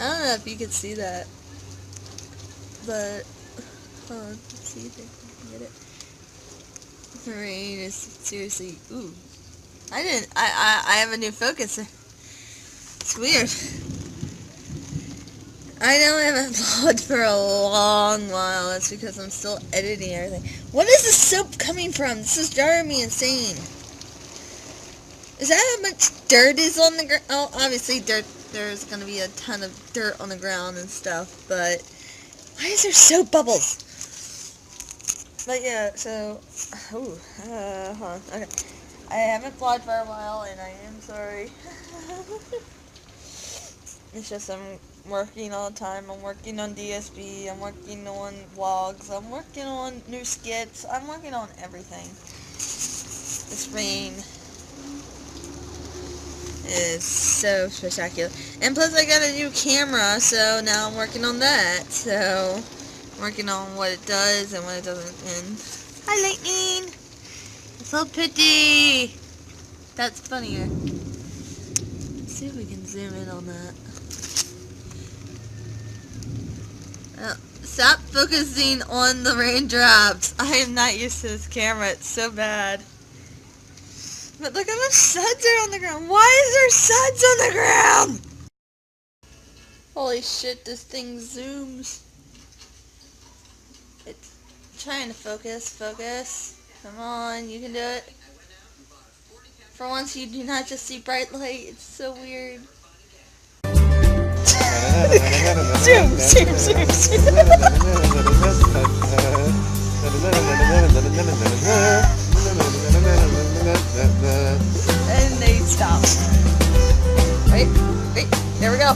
don't know if you could see that, but hold on, let's see if I can get it. The rain is seriously, ooh. I have a new focus. It's weird. I know I haven't vlogged for a long while. That's because I'm still editing everything. What is the soap coming from? This is driving me insane. Is that how much dirt is on the ground? Oh, obviously there's going to be a ton of dirt on the ground and stuff, but why is there soap bubbles? But yeah, so, hold on, okay. I haven't vlogged for a while, and I am sorry. It's just I'm working all the time. I'm working on DSB, I'm working on vlogs, I'm working on new skits, I'm working on everything. This rain is so spectacular. And plus I got a new camera, so now I'm working on that. So, I'm working on what it does and what it doesn't. And hi, lightning! It's so pretty! That's funnier. Let's see if we can zoom in on that. Stop focusing on the raindrops. I am not used to this camera. It's so bad. But look how much suds are on the ground. Why is there suds on the ground? Holy shit, this thing zooms. It's trying to focus. Come on, you can do it. For once you do not just see bright light. It's so weird. Zoom. And they stop. Wait, there we go.